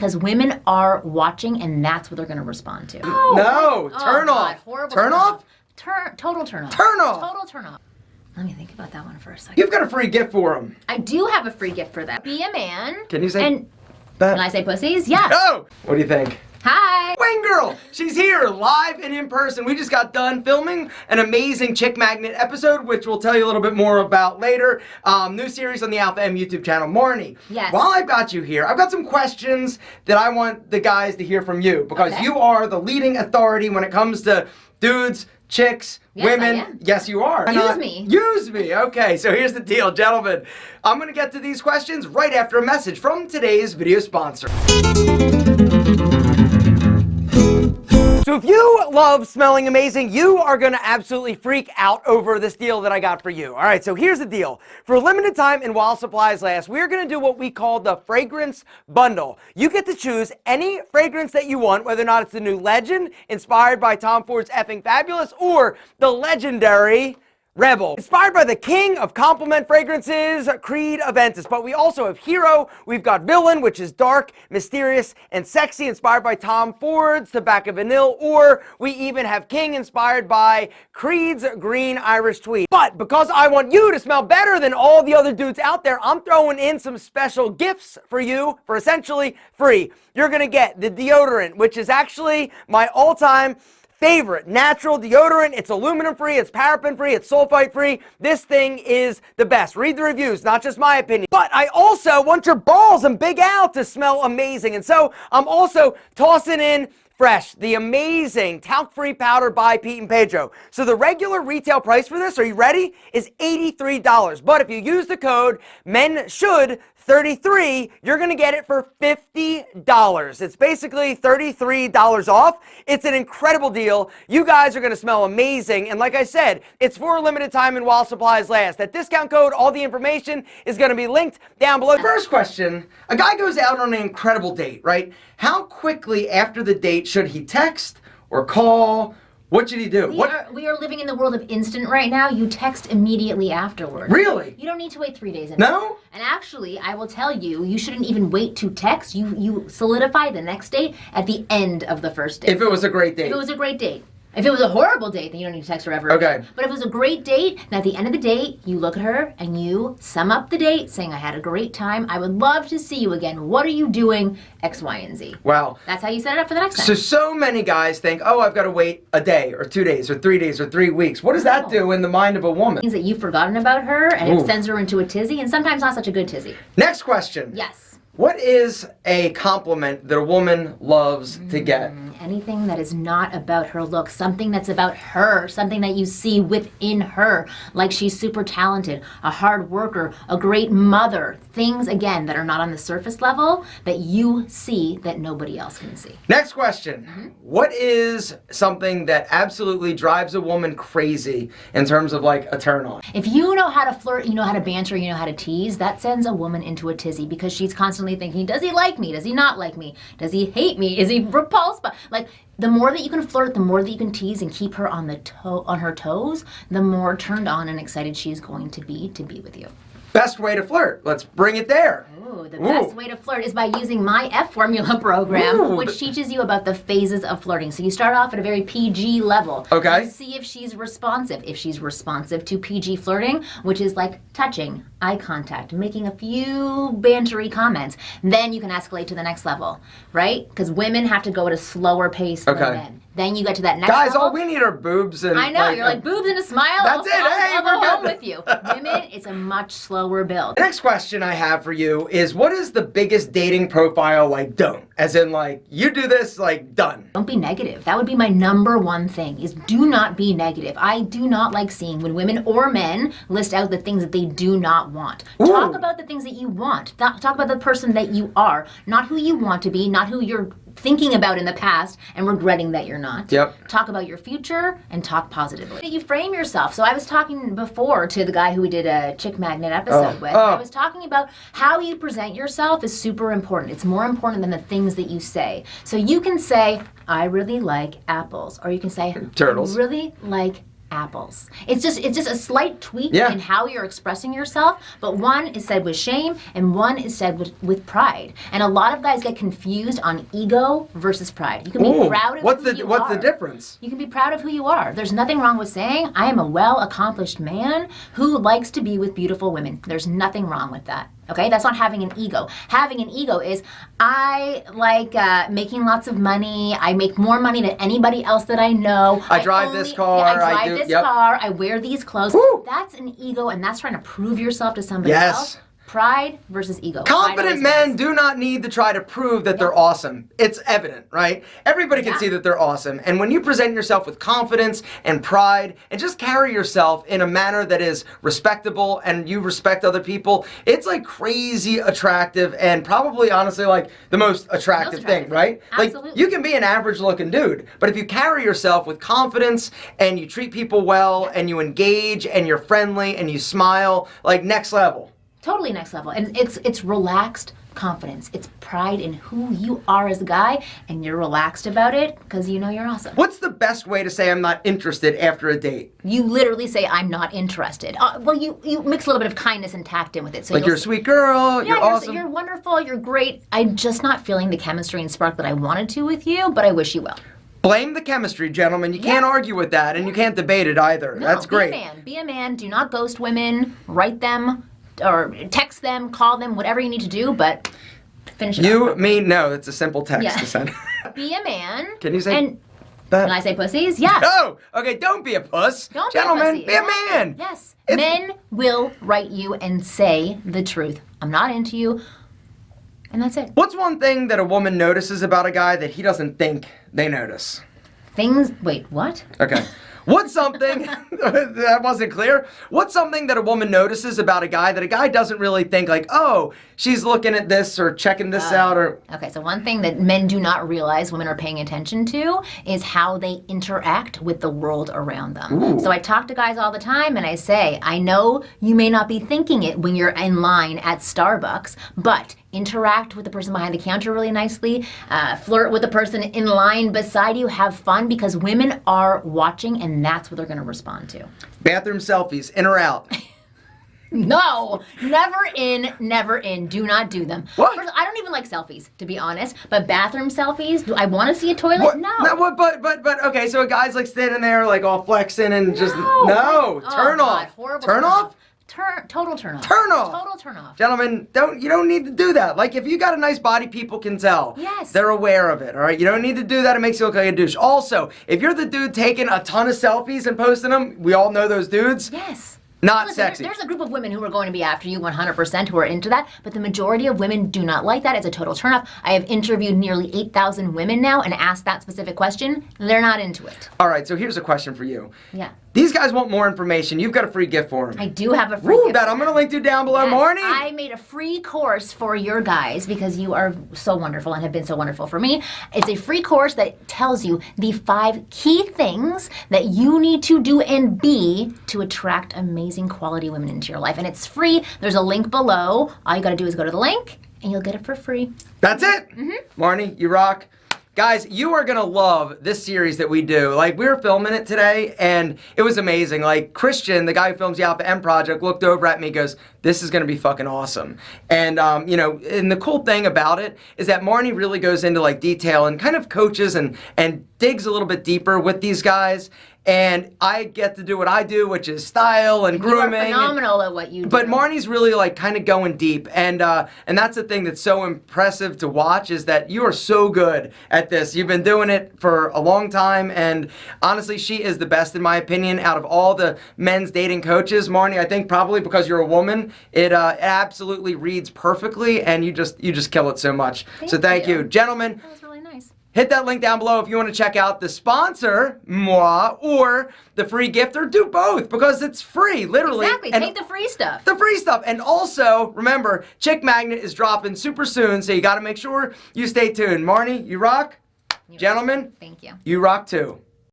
Because women are watching, and that's what they're going to respond to. No, turn off. Horrible turn off? Total turn off. Turn off. Total turn off. Let me think about that one for a second. You've got a free gift for them. I do have a free gift for them. Be a man. Can you say that? Can I say pussies? Yeah. Oh! What do you think? Hi. Wing Girl! She's here, live and in person. We just got done filming an amazing Chick Magnet episode, which we'll tell you a little bit more about later. New series on the Alpha M YouTube channel. Marni, yes. While I've got you here, I've got some questions that I want the guys to hear from you, because you are the leading authority when it comes to dudes, chicks, women. Yes, you are. Use me. Use me. Okay, so here's the deal, gentlemen. I'm going to get to these questions right after a message from today's video sponsor. So if you love smelling amazing, you are going to absolutely freak out over this deal that I got for you. All right, so here's the deal. For a limited time and while supplies last, we're going to do what we call the fragrance bundle. You get to choose any fragrance that you want, whether or not it's the new Legend, inspired by Tom Ford's Effing Fabulous, or the legendary Rebel, inspired by the king of compliment fragrances, Creed Aventus. But we also have Hero, we've got Villain, which is dark, mysterious, and sexy, inspired by Tom Ford's Tobacco Vanille, or we even have King, inspired by Creed's Green Irish Tweed. But because I want you to smell better than all the other dudes out there, I'm throwing in some special gifts for you for essentially free. You're gonna get the deodorant, which is actually my all-time favorite natural deodorant. It's aluminum free, it's paraben free, it's sulfite free. This thing is the best. Read the reviews, not just my opinion. But I also want your balls and Big Al to smell amazing. And so I'm also tossing in Fresh, the amazing talc-free powder by Pete Pedro. So the regular retail price for this, are you ready, is $83. But if you use the code MENSHOULD33, you're going to get it for $50. It's basically $33 off. It's an incredible deal. You guys are going to smell amazing. And like I said, it's for a limited time and while supplies last. That discount code, all the information is going to be linked down below. First question, a guy goes out on an incredible date, right? How quickly after the date should he text or call? What should he do? We are living in the world of instant right now. You text immediately afterwards. Really? You don't need to wait 3 days anymore. No? And actually, I will tell you, you shouldn't even wait to text. You solidify the next date at the end of the first date. If it was a great date. If it was a great date. If it was a horrible date, then you don't need to text her ever again. But if it was a great date, and at the end of the date, you look at her and you sum up the date saying, I had a great time. I would love to see you again. What are you doing? X, Y, and Z. Wow. That's how you set it up for the next time. So many guys think, oh, I've got to wait a day or 2 days or 3 days or 3 weeks. What does that do in the mind of a woman? It means that you've forgotten about her and it sends her into a tizzy, and sometimes not such a good tizzy. Next question. Yes. What is a compliment that a woman loves to get? Anything that is not about her look, something that's about her, something that you see within her, like she's super talented, a hard worker, a great mother, things, again, that are not on the surface level that you see that nobody else can see. Next question. What is something that absolutely drives a woman crazy in terms of like a turn on? If you know how to flirt, you know how to banter, you know how to tease, that sends a woman into a tizzy because she's constantly thinking, does he like me? Does he not like me? Does he hate me? Is he repulsed by? Like, the more that you can flirt, the more that you can tease and keep her on her toes, the more turned on and excited she's going to be with you. Best way to flirt. Let's bring it there. The best way to flirt is by using my F Formula program, which teaches you about the phases of flirting. So you start off at a very PG level. Okay. You see if she's responsive. If she's responsive to PG flirting, which is like touching, eye contact, making a few bantery comments, then you can escalate to the next level, right? Because women have to go at a slower pace than men. Then you get to that next level. Guys, all we need are boobs and... I know, you're like, boobs and a smile. That's it, hey, I'll go home with you. Women, it's a much slower build. The next question I have for you is, what is the biggest dating profile like don't? As in like, you do this, like done. Don't be negative. That would be my number one thing, is do not be negative. I do not like seeing when women or men list out the things that they do not want. Talk about the things that you want. Talk about the person that you are, not who you want to be, not who you're thinking about in the past and regretting that you're not. Yep. Talk about your future and talk positively. You frame yourself. So I was talking before to the guy who we did a Chick Magnet episode with. I was talking about how you present yourself is super important. It's more important than the things that you say. So you can say, I really like apples. Or you can say, turtles. I really like apples. It's just a slight tweak Yeah. in how you're expressing yourself, but one is said with shame and one is said with pride. And a lot of guys get confused on ego versus pride. You can be proud of who you are. What's the difference? You can be proud of who you are. There's nothing wrong with saying, I am a well-accomplished man who likes to be with beautiful women. There's nothing wrong with that. Okay, that's not having an ego. Having an ego is, I like making lots of money. I make more money than anybody else that I know. I drive this car. Yeah, I drive this car. I wear these clothes. Woo. That's an ego, and that's trying to prove yourself to somebody Yes. else. Pride versus ego. Confident men do not need to try to prove that they're awesome. It's evident, right? Everybody can see that they're awesome. And when you present yourself with confidence and pride and just carry yourself in a manner that is respectable and you respect other people, it's like crazy attractive and probably honestly like the most attractive thing, right? Absolutely. Like you can be an average looking dude, but if you carry yourself with confidence and you treat people well and you engage and you're friendly and you smile, like next level. Totally next level. And it's relaxed confidence. It's pride in who you are as a guy, and you're relaxed about it because you know you're awesome. What's the best way to say I'm not interested after a date? You literally say, I'm not interested. Well, you mix a little bit of kindness and tact in with it. So Like you're a sweet girl, you're awesome. You're wonderful, you're great. I'm just not feeling the chemistry and spark that I wanted to with you, but I wish you well. Blame the chemistry, gentlemen. You can't argue with that, and you can't debate it either. No, That's great. Be a man. Be a man. Do not ghost women. Write them or text them, call them, whatever you need to do, but finish it You, up. me, no. That's a simple text to send. Be a man. Can you say and that? Can I say pussies? Yeah. No! Okay, don't be a puss. Don't Gentlemen, be a pussy. be a man. Yes. Men will write you and say the truth. I'm not into you. And that's it. What's one thing that a woman notices about a guy that he doesn't think they notice? Wait, what? Okay. What's something, that wasn't clear. What's something that a woman notices about a guy that a guy doesn't really think like, oh, she's looking at this or checking this out or... Okay, so one thing that men do not realize women are paying attention to is how they interact with the world around them. Ooh. So I talk to guys all the time and I say, I know you may not be thinking it when you're in line at Starbucks, but interact with the person behind the counter really nicely, flirt with the person in line beside you, have fun, because women are watching and that's what they're gonna respond to. Bathroom selfies, in or out? No, never in, never in. Do not do them. What? First, I don't even like selfies, to be honest. But bathroom selfies, do I want to see a toilet? What? No. What, but, okay, so a guy's like standing there like all flexing and just, turn Oh, God, off. horrible Turn off? Total turn off. Turn off. Total turn off. Gentlemen, you don't need to do that. Like, if you got a nice body, people can tell. Yes. They're aware of it, all right? You don't need to do that. It makes you look like a douche. Also, if you're the dude taking a ton of selfies and posting them, we all know those dudes. Yes. Not Listen, sexy. There's a group of women who are going to be after you 100% who are into that, but the majority of women do not like that. It's a total turnoff. I have interviewed nearly 8,000 women now and asked that specific question. They're not into it. All right, so here's a question for you. Yeah. These guys want more information. You've got a free gift for them. I do have a free gift. That I'm going to link to down below, Yes, Marni. I made a free course for your guys because you are so wonderful and have been so wonderful for me. It's a free course that tells you the 5 key things that you need to do and be to attract amazing quality women into your life. And it's free. There's a link below. All you got to do is go to the link and you'll get it for free. That's it. Marni, you rock. Guys, you are going to love this series that we do. Like, we were filming it today, and it was amazing. Like, Christian, the guy who films the Alpha M Project, looked over at me and goes, this is going to be fucking awesome. And, and the cool thing about it is that Marni really goes into, like, detail and kind of coaches and digs a little bit deeper with these guys. And I get to do what I do, which is style and grooming. You are phenomenal at what you do. But Marni's really like kind of going deep, and that's the thing that's so impressive to watch is that you are so good at this. You've been doing it for a long time, and honestly, she is the best in my opinion out of all the men's dating coaches. Marni, I think probably because you're a woman, it absolutely reads perfectly, and you just kill it so much. So thank you, gentlemen. That was really nice. Hit that link down below if you want to check out the sponsor, moi, or the free gift, or do both because it's free, literally. Exactly. Take the free stuff. The free stuff. And also, remember, Chick Magnet is dropping super soon, so you got to make sure you stay tuned. Marni, you rock. Gentlemen, thank you. You rock too.